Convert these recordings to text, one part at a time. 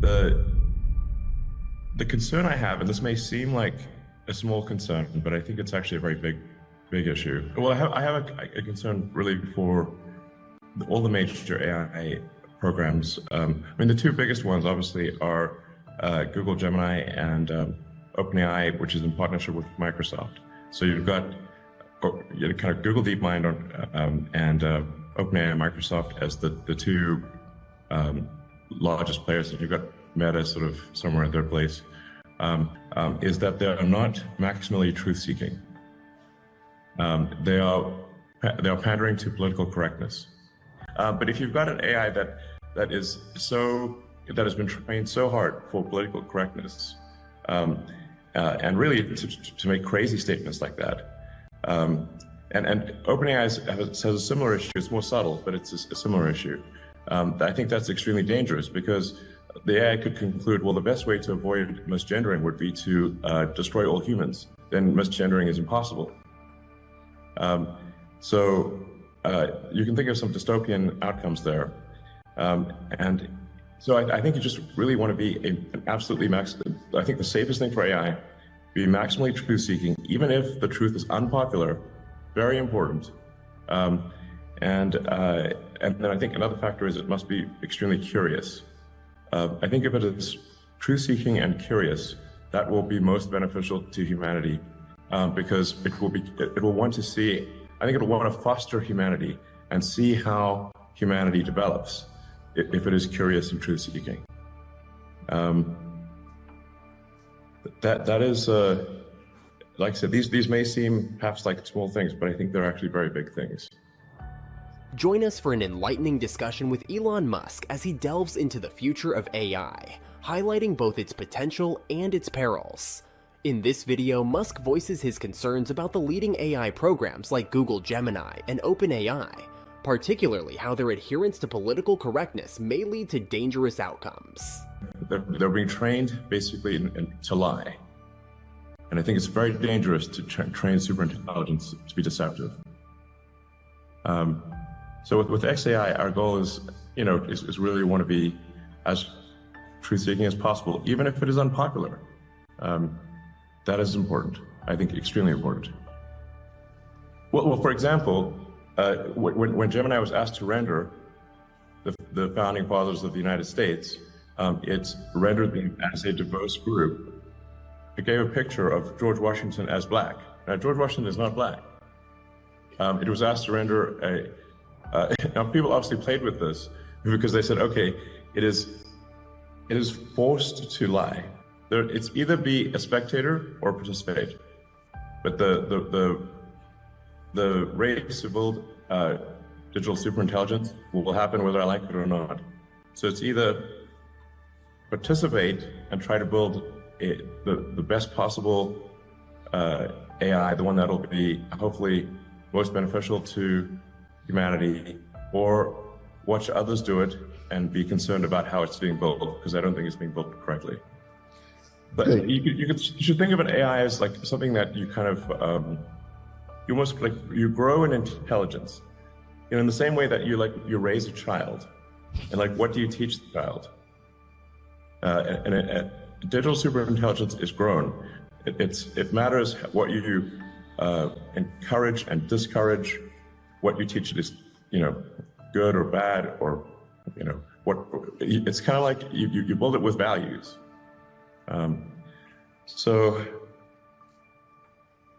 the concern I have, and this may seem like a small concern, but I think it's actually a very big issue. Well, I have a concern really for all the major AI programs. I mean, the two biggest ones obviously are Google Gemini and OpenAI, which is in partnership with Microsoft. So you've got kind of Google DeepMind and OpenAI and Microsoft as the two largest players, and you've got Meta sort of somewhere in third place. Is that they are not maximally truth-seeking. They are pandering to political correctness. But if you've got an AI that has been trained so hard for political correctness, and really to make crazy statements like that, and OpenAI has a similar issue. It's more subtle, but it's a similar issue. I think that's extremely dangerous because the AI could conclude, well, the best way to avoid misgendering would be to destroy all humans. Then misgendering is impossible. So you can think of some dystopian outcomes there. And so I think you just really want to be an absolutely I think the safest thing for AI, be maximally truth-seeking, even if the truth is unpopular, very important. And then I think another factor is it must be extremely curious. I think if it is truth-seeking and curious, that will be most beneficial to humanity, because it will want to see. I think it will want to foster humanity and see how humanity develops if it is curious and truth-seeking. That is, like I said, these may seem perhaps like small things, but I think they're actually very big things. Join us for an enlightening discussion with Elon Musk as he delves into the future of AI, highlighting both its potential and its perils. In this video, Musk voices his concerns about the leading AI programs like Google Gemini and OpenAI, particularly how their adherence to political correctness may lead to dangerous outcomes. They're being trained basically to lie. And I think it's very dangerous to train superintelligence to be deceptive. So with XAI, our goal is really want to be as truth-seeking as possible, even if it is unpopular. That is important. I think extremely important. Well, for example, when Gemini was asked to render the founding fathers of the United States, it rendered them as a diverse group. It gave a picture of George Washington as black. Now, George Washington is not black. It was asked to render now people obviously played with this because they said, okay, it is forced to lie. It's either be a spectator or participate. But the race to build digital superintelligence will happen whether I like it or not. So it's either participate and try to build the best possible AI, the one that'll be hopefully most beneficial to humanity, or watch others do it and be concerned about how it's being built, because I don't think it's being built correctly. But you should think of an AI as like something that you kind of you grow in intelligence, in the same way that you raise a child, and what do you teach the child? And digital superintelligence is grown. It matters what you encourage and discourage, what you teach it is, good or bad, or what. It's kind of like you build it with values. So,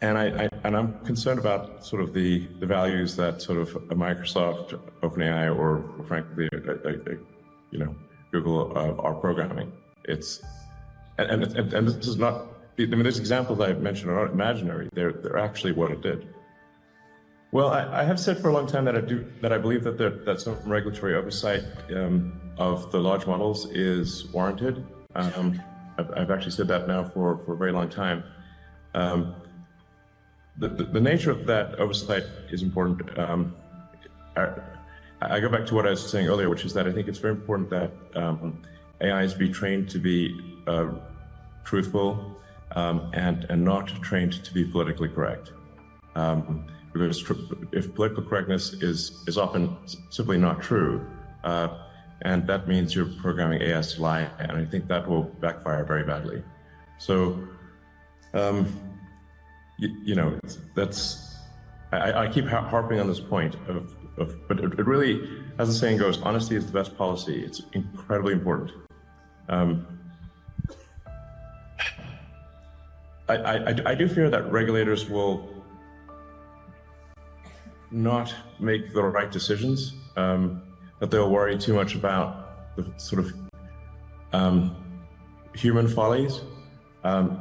and I'm concerned about sort of the values that sort of a Microsoft, OpenAI, or frankly, Google are programming. And this is not. I mean, these examples I mentioned are not imaginary. They're actually what it did. Well, I have said for a long time that I believe that some regulatory oversight of the large models is warranted. I've actually said that now for a very long time. The nature of that oversight is important. I go back to what I was saying earlier, which is that I think it's very important that AIs be trained to be truthful and not trained to be politically correct. Because if political correctness is often simply not true, and that means you're programming AIs to lie, and I think that will backfire very badly. So, I keep harping on this point but it really, as the saying goes, honesty is the best policy. It's incredibly important. I do fear that regulators will not make the right decisions, that they'll worry too much about the sort of human follies. And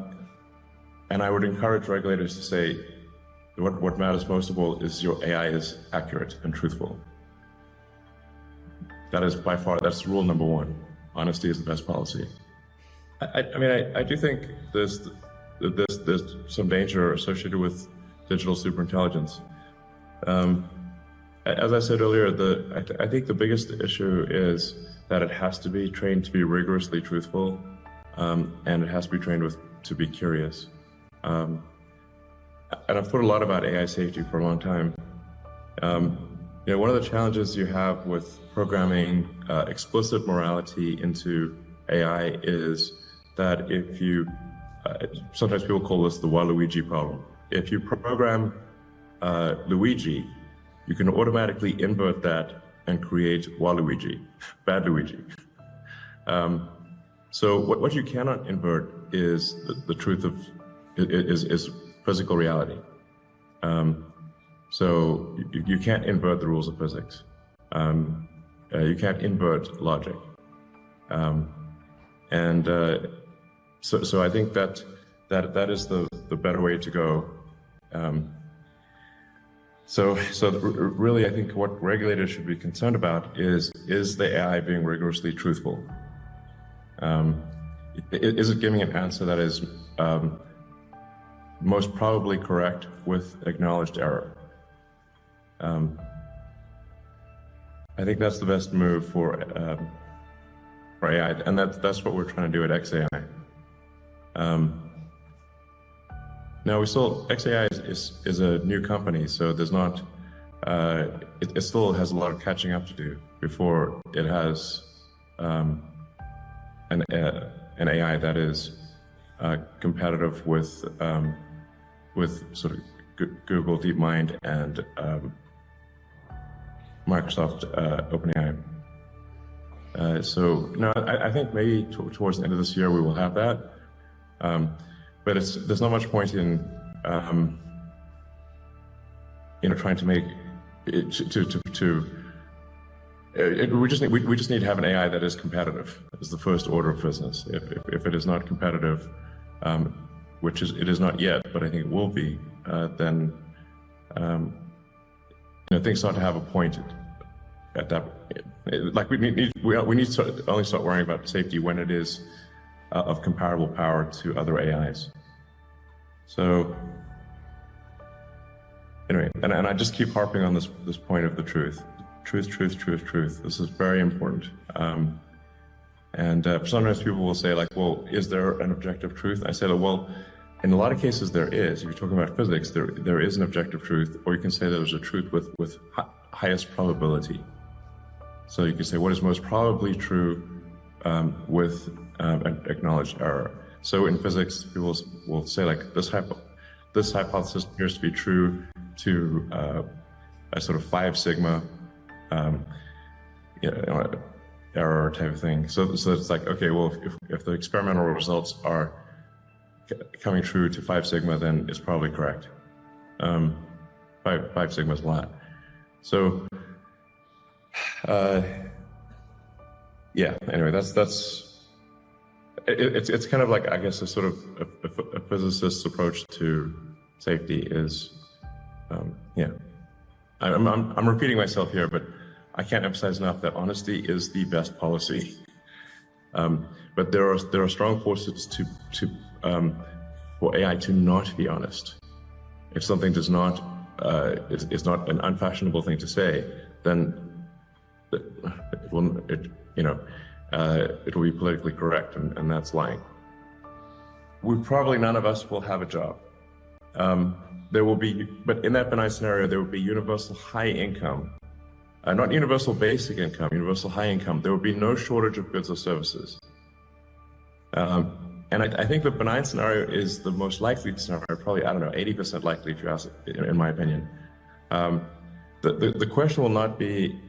I would encourage regulators to say, what matters most of all is your AI is accurate and truthful. That is by far, that's rule number one. Honesty is the best policy. I do think there's some danger associated with digital superintelligence. As I said earlier, I think the biggest issue is that it has to be trained to be rigorously truthful, and it has to be trained to be curious. And I've thought a lot about AI safety for a long time. One of the challenges you have with programming explicit morality into AI is that if you, sometimes people call this the Waluigi problem. If you program Luigi, you can automatically invert that and create Waluigi, bad Luigi. So what you cannot invert is the truth of, is physical reality. So you can't invert the rules of physics. You can't invert logic. So I think that is the better way to go. So really, I think what regulators should be concerned about is the AI being rigorously truthful? Is it giving an answer that is most probably correct with acknowledged error? I think that's the best move for AI, and that's what we're trying to do at XAI. Now XAI is a new company, so there's not, it still has a lot of catching up to do before it has an AI that is competitive with sort of Google DeepMind and Microsoft OpenAI. So no, I think maybe towards the end of this year we will have that, but there's not much point in trying to make it we just need to have an AI that is competitive. Is the first order of business. If it is not competitive, which it is not yet, but I think it will be, then things start to have a point at that. Like we need to only start worrying about safety when it is of comparable power to other AIs. So anyway, and I just keep harping on this point of the truth. Truth. This is very important. Sometimes people will say, like, well, is there an objective truth? I say, well, in a lot of cases there is. If you're talking about physics, there is an objective truth, or you can say there's a truth with highest probability. So you can say what is most probably true with an acknowledged error. So in physics, people will say, like, this hypothesis appears to be true to a sort of 5 sigma error type of thing. So it's like, okay, well, if the experimental results are coming true to 5 sigma, then it's probably correct. 5 sigma is a lot. So yeah. Anyway, it's kind of like, I guess, a sort of a physicist's approach to safety is yeah. I'm repeating myself here, but I can't emphasize enough that honesty is the best policy. But there are strong forces for AI to not be honest. If something does not is not an unfashionable thing to say, then it will be politically correct, and that's lying. Probably none of us will have a job. There will be, but in that benign scenario, there will be universal high income not universal basic income, universal high income, there would be no shortage of goods or services. And I think the benign scenario is the most likely scenario, probably, I don't know, 80% likely if you ask, in my opinion. The question will not be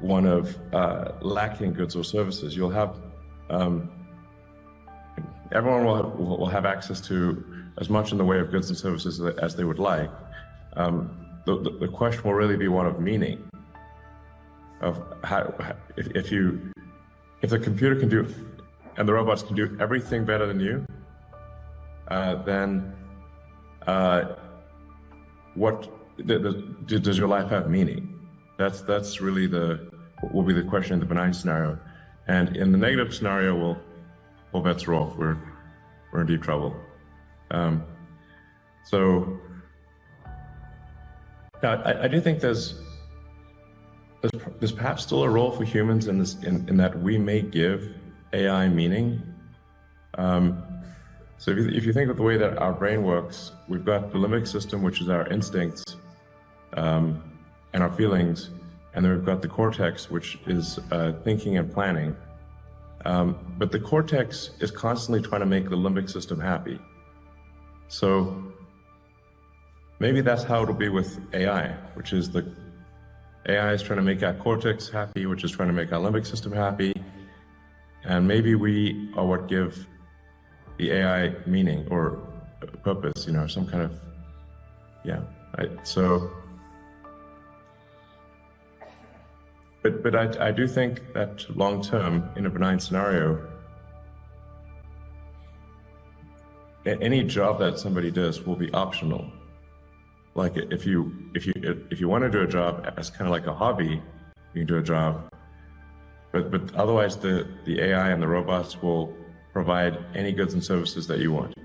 one of lacking goods or services. You'll have, everyone will have access to as much in the way of goods and services as they would like. The question will really be one of meaning, of how, if the computer can do, and the robots can do everything better than you, then what does your life have meaning? That's really will be the question in the benign scenario. And in the negative scenario, well, bets are off. We're in deep trouble. So I do think there's perhaps still a role for humans in that we may give AI meaning. So if you think of the way that our brain works, we've got the limbic system, which is our instincts and our feelings, and then we've got the cortex, which is thinking and planning. But the cortex is constantly trying to make the limbic system happy. So maybe that's how it'll be with AI, which is the AI is trying to make our cortex happy, which is trying to make our limbic system happy. And maybe we are what give the AI meaning or purpose, some kind of, But I do think that long term, in a benign scenario, any job that somebody does will be optional. Like if you want to do a job as kind of like a hobby, you can do a job. But otherwise, the AI and the robots will provide any goods and services that you want.